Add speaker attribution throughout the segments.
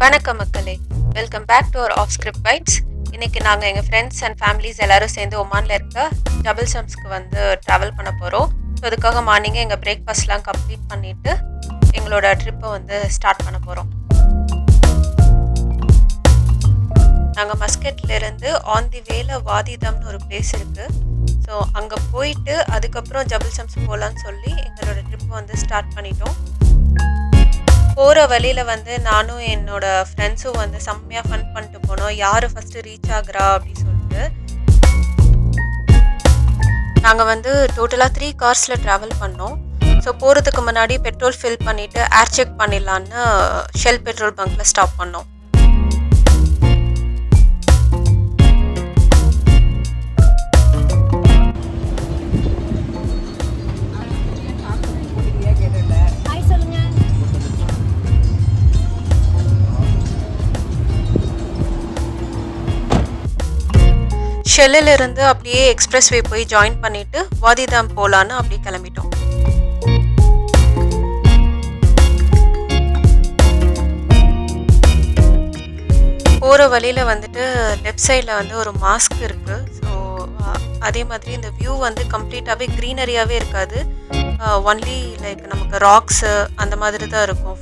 Speaker 1: வணக்கம் மக்களே, welcome back to our off script bytes. இன்னைக்கு நாங்கள் எங்கள் ஃப்ரெண்ட்ஸ் அண்ட் ஃபேமிலிஸ் எல்லாரும் சேர்ந்து ஒமானில் இருக்க ஜபல் ஷம்ஸ்க்கு வந்து ட்ராவல் பண்ண போகிறோம். ஸோ அதுக்காக மார்னிங்கே எங்கள் பிரேக்ஃபாஸ்ட்லாம் கம்ப்ளீட் பண்ணிவிட்டு எங்களோட ட்ரிப்பை வந்து ஸ்டார்ட் பண்ண போகிறோம். நாங்கள் மஸ்கட்லேருந்து ஆன் தி வேல வாதிதம்னு ஒரு பிளேஸ் இருக்குது. ஸோ அங்கே போயிட்டு அதுக்கப்புறம் ஜபல் ஷம்ஸ் போகலான்னு சொல்லி எங்களோட ட்ரிப்பை வந்து ஸ்டார்ட் பண்ணிட்டோம். போகிற வழியில் வந்து நானும் என்னோட ஃப்ரெண்ட்ஸும் வந்து செம்மையாக ஃபன் பண்ணிட்டு போனோம். யார் ஃபஸ்ட்டு ரீச் ஆகுறா அப்படின்னு சொல்லிட்டு. நாங்கள் வந்து டோட்டலாக 3 கார்ஸில் ட்ராவல் பண்ணோம். ஸோ போகிறதுக்கு முன்னாடி பெட்ரோல் ஃபில் பண்ணிவிட்டு ஏர் செக் பண்ணிடலான்னு ஷெல் பெட்ரோல் பங்க்கில் ஸ்டாப் பண்ணோம். ஷெல்லிலிருந்து அப்படியே எக்ஸ்பிரஸ் வே போய் ஜாயின் பண்ணிவிட்டு வாதிதாம் போகலான்னு அப்படியே கிளம்பிட்டோம். போகிற வழியில் வந்துட்டு லெஃப்ட் சைடில் வந்து ஒரு மாஸ்க் இருக்குது. ஸோ அதே மாதிரி இந்த வியூ வந்து கம்ப்ளீட்டாகவே க்ரீனரியாகவே இருக்காது. ஒன்லி லைக் நமக்கு ராக்ஸு அந்த மாதிரி தான் இருக்கும்.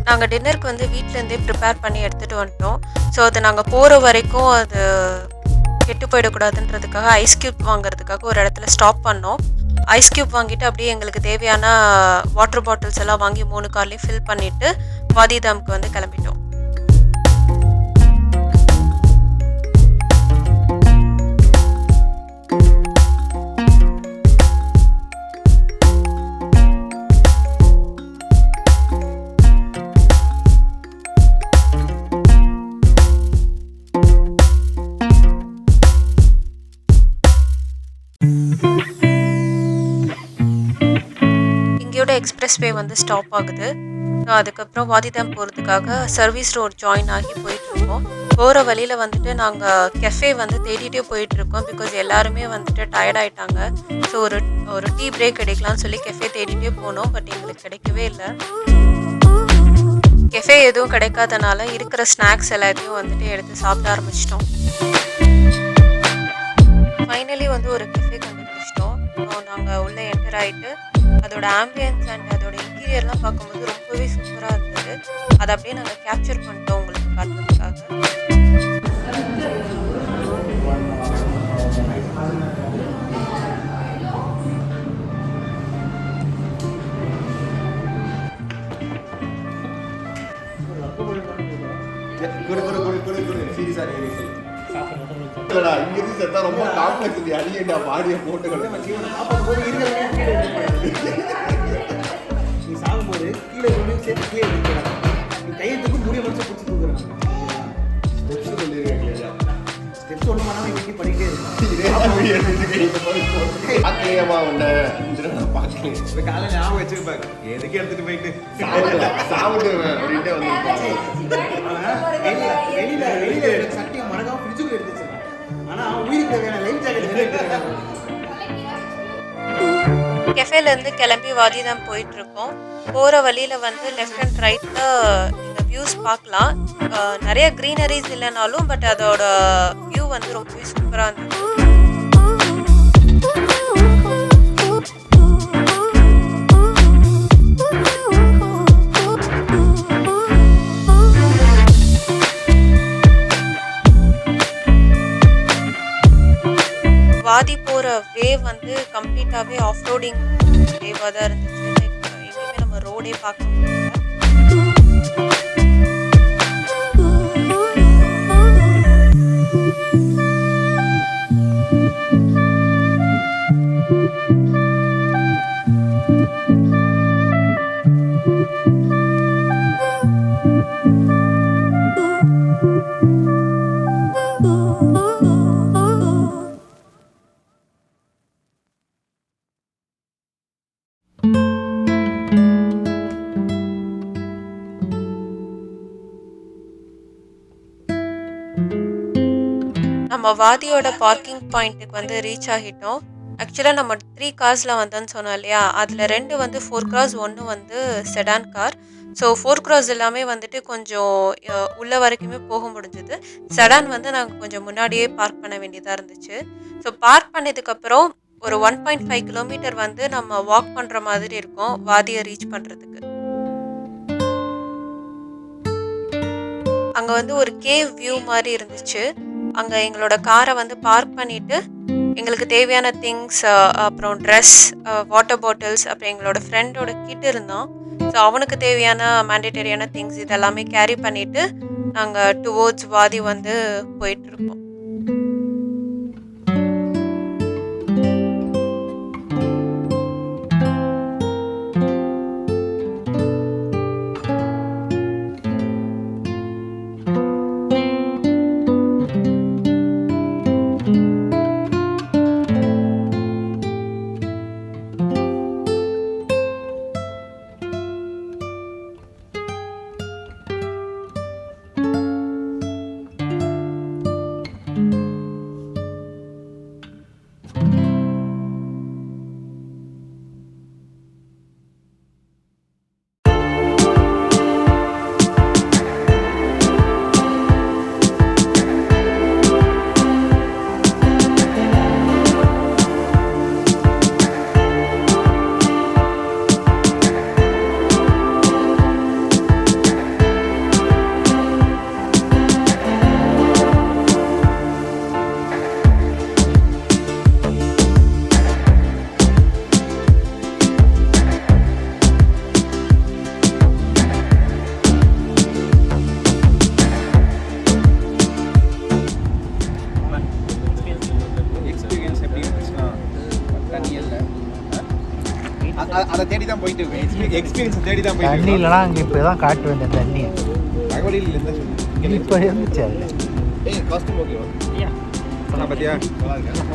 Speaker 1: நாங்கள் டின்னருக்கு வந்து வீட்டிலேருந்தே ப்ரிப்பேர் பண்ணி எடுத்துகிட்டு வந்துட்டோம். ஸோ அது நாங்கள் போகிற வரைக்கும் அது கெட்டு போயிடக்கூடாதுன்றதுக்காக ஐஸ் க்யூப் வாங்குறதுக்காக ஒரு இடத்துல ஸ்டாப் பண்ணோம். ஐஸ் க்யூப் வாங்கிட்டு அப்படியே எங்களுக்கு தேவையான வாட்டர் பாட்டில்ஸ் எல்லாம் வாங்கி 3 கார்லேயும் ஃபில் பண்ணிவிட்டு வாதிதாம்க்கு வந்து கிளம்பிட்டோம். எக்ஸ்பிரஸ் வே வந்து ஸ்டாப் ஆகுது. ஸோ அதுக்கப்புறம் வாதிதாம் போகிறதுக்காக சர்வீஸ் ரோட் ஜாயின் ஆகி போயிட்டுருக்கோம். போகிற வழியில் வந்துட்டு நாங்கள் கெஃபே வந்து தேடிகிட்டே போயிட்டுருக்கோம். பிகாஸ் எல்லாருமே வந்துட்டு டயர்ட் ஆகிட்டாங்க. ஸோ ஒரு டீ பிரேக் கிடைக்கலாம்னு சொல்லி கெஃபே தேடிகிட்டே போனோம். பட் எங்களுக்கு கிடைக்கவே இல்லை. கெஃபே எதுவும் கிடைக்காதனால இருக்கிற ஸ்நாக்ஸ் எல்லாத்தையும் வந்துட்டு எடுத்து சாப்பிட ஆரம்பிச்சிட்டோம். ஃபைனலி வந்து ஒரு கெஃபே கண்டுபிடிச்சிட்டோம். நாங்கள் உள்ளே என்டர் ஆகிட்டு அதோட ஆம்பியன்ஸ் அண்ட் அதோட இன்டீரியர்லாம் பார்க்கும்போது ரொம்பவே சூப்பராக இருந்தது. அதை அப்படியே நாங்கள் கேப்சர் பண்ணிட்டோம் உங்களுக்கு காட்டுறதுக்காக.
Speaker 2: ரொம்ப காம்ப்ளெக்ஸ் அடியேண்டா பாடிய போட்டுகள் நீ சாகும்போது கீழே சேர்த்து கீழே நீ கையெழுத்துக்கு முடிய மனசு பிடிச்சி தூக்குறாங்க. ஸ்டெப்ஸ் ஒன்று பண்ணாமல் இன்னைக்கு பண்ணிக்கிட்டே இருக்கு. காலையில் ஞாபகம் வச்சுருப்பாங்க எதுக்கு எடுத்துட்டு போயிட்டு சாப்பிடுவேன் அப்படின்ட்டு வந்து வெளியில சட்டியும் மறக்காம ஃப்ரிட்ஜுக்கு எடுத்துச்சு. ஆனால் உயிருக்கு தேவையான லைஃப் ஜாக்கெட்
Speaker 1: கெஃபேலேருந்து கிளம்பி வாதிதாம் போயிட்டுருக்கோம். போகிற வழியில் வந்து லெஃப்ட் அண்ட் ரைட்டில் இந்த வியூஸ் பார்க்கலாம். நிறைய க்ரீனரிஸ் இல்லைனாலும் பட் அதோட வியூ வந்து ரொம்பவே சூப்பராக இருந்தது. வாதி போகிற வே வந்து கம்ப்ளீட்டாகவே ஆஃப் ரோடிங் வேவாக தான் இருந்துச்சு. எங்கேயுமே நம்ம ரோடே பார்க்க முடியல. நம்ம வாதியோட பார்க்கிங் பாயிண்ட்டுக்கு வந்து ரீச் ஆகிட்டோம். ஆக்சுவலாக நம்ம 3 கார்ஸில் வந்தோன்னு சொன்னோம் இல்லையா, அதில் 2 வந்து 4 கிராஸ், 1 வந்து செடான் கார். ஸோ 4 கிராஸ் எல்லாமே வந்துட்டு கொஞ்சம் உள்ள வரைக்குமே போக முடிஞ்சது. செடான் வந்து நாங்கள் கொஞ்சம் முன்னாடியே பார்க் பண்ண வேண்டியதாக இருந்துச்சு. ஸோ பார்க் பண்ணதுக்கப்புறம் ஒரு 1.5 கிலோமீட்டர் வந்து நம்ம வாக் பண்ணுற மாதிரி இருக்கும் வாதியை ரீச் பண்ணுறதுக்கு. அங்கே வந்து ஒரு கேவ் வியூ மாதிரி இருந்துச்சு. அங்கே எங்களோட காரை வந்து பார்க் பண்ணிவிட்டு எங்களுக்கு தேவையான திங்ஸ், அப்புறம் ட்ரெஸ், வாட்டர் பாட்டில்ஸ், அப்புறம் எங்களோட ஃப்ரெண்டோட கிட் இருந்தான். ஸோ அவனுக்கு தேவையான மேண்டேட்டரியான திங்ஸ் இதெல்லாமே கேரி பண்ணிவிட்டு நாங்கள் டுவோர்ட்ஸ் வாதி வந்து போயிட்டுருக்கோம்.
Speaker 2: அதை தேடி தான் போயிட்டு இருக்கேன். எக்ஸ்பீரியன்ஸ் தேடி தான் போயிட்டு
Speaker 3: தண்ணி இல்லைனா அங்கே இப்போ தான் காட்டு வேண்டிய தண்ணி
Speaker 2: தகவலில் இருந்தால் சொல்லு.
Speaker 3: இப்போ இருந்துச்சு அதில்.
Speaker 2: ஏய் காஸ்ட்யூம் ஓகேவா? சொன்னா பார்த்தியா?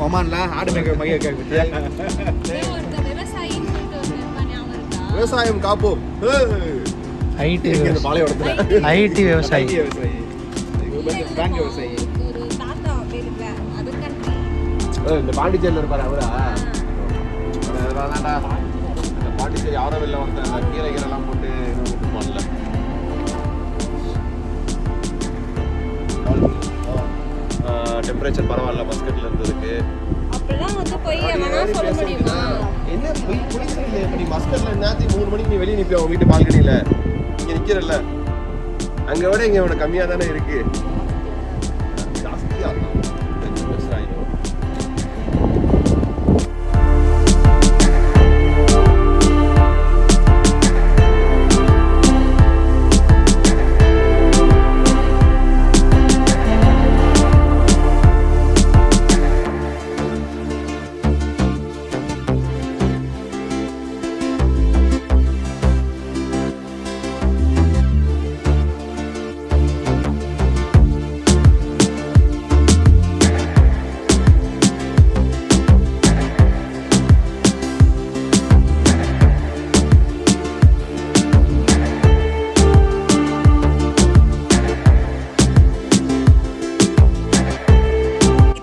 Speaker 2: ஒமான்ல ஆடு மேய்க்க மைய கேட்க பார்த்தியா? விவசாயம் காப்போம்.
Speaker 3: ஐடி
Speaker 2: பாலைவனத்தில்
Speaker 3: ஐடி விவசாயி
Speaker 2: பேங்க் விவசாயி. இந்த பாண்டிச்சேரியில் இருப்பார் அவரா? அதனாலதான்டா இந்த பாண்டிச்சேரி ஆரோவில் ஒருத்தன் அந்த கீரைகள்லாம் போட்டு பண்ணல. டெம்பரேச்சர் பரவாயில்ல மஸ்கட்ல இருந்ததுக்கு.
Speaker 4: அப்பெல்லாம் வந்து போய் எவனா சொல்ல முடியுமா?
Speaker 2: என்ன போய் குளிசல் இல்லை. இப்போ நீ மஸ்கட்ல நேற்று 3 மணிக்கு நீ வெளியே நிற்பியா உன் வீட்டு பால்கனியில்? இங்கே நிற்கிறல்ல, அங்கே விட இங்கே உனக்கு கம்மியாக தானே இருக்கு. ஜாஸ்தியாக இருக்கும்.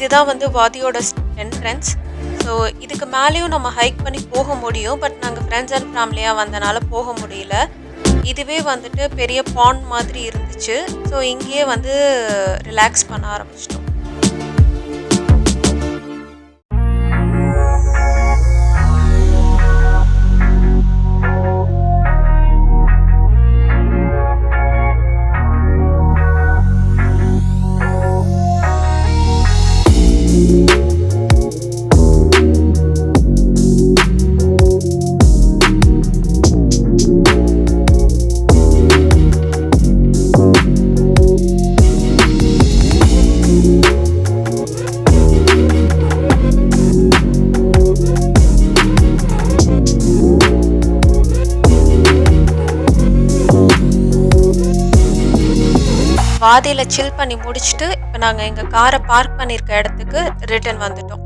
Speaker 1: இதுதான் வந்து வாதியோட என்ட்ரன்ஸ். ஸோ இதுக்கு மேலேயும் நம்ம ஹைக் பண்ணி போக முடியும். பட் நாங்கள் ஃப்ரெண்ட்ஸ் அண்ட் ஃபேமிலியாக வந்தனால போக முடியல. இதுவே வந்துட்டு பெரிய பாண்ட் மாதிரி இருந்துச்சு. ஸோ இங்கேயே வந்து ரிலாக்ஸ் பண்ண ஆரம்பிச்சிட்டோம். வாதியில் சில் பண்ணி முடிச்சுட்டு இப்போ நாங்கள் எங்கள் காரை பார்க் பண்ணியிருக்க இடத்துக்கு ரிட்டர்ன் வந்துட்டோம்.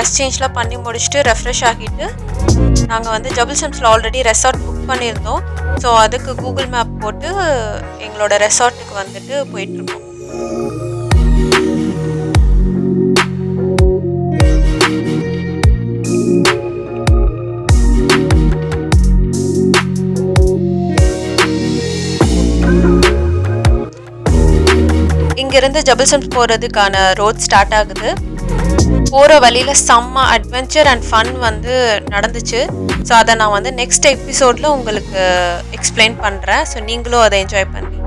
Speaker 1: ட்ரெஸ் சேஞ்ச்லாம் பண்ணி முடிச்சுட்டு ரெஃப்ரெஷ் ஆகிட்டு நாங்கள் வந்து ஜபல்சம்ஸில் ஆல்ரெடி ரெசார்ட் புக் பண்ணியிருந்தோம். ஸோ அதுக்கு கூகுள் மேப் போட்டு எங்களோட ரெசார்ட்டுக்கு வந்துட்டு போயிட்டுருக்கோம். இங்கேருந்து ஜபல்சம்ஸ் போகிறதுக்கான ரோட் ஸ்டார்ட் ஆகுது. போகிற வழியில் செம்ம அட்வென்ச்சர் அண்ட் ஃபன் வந்து நடந்துச்சு. ஸோ அதை நான் வந்து நெக்ஸ்ட் எபிசோடில் உங்களுக்கு எக்ஸ்பிளைன் பண்ணுறேன். ஸோ நீங்களும் அதை என்ஜாய் பண்ணி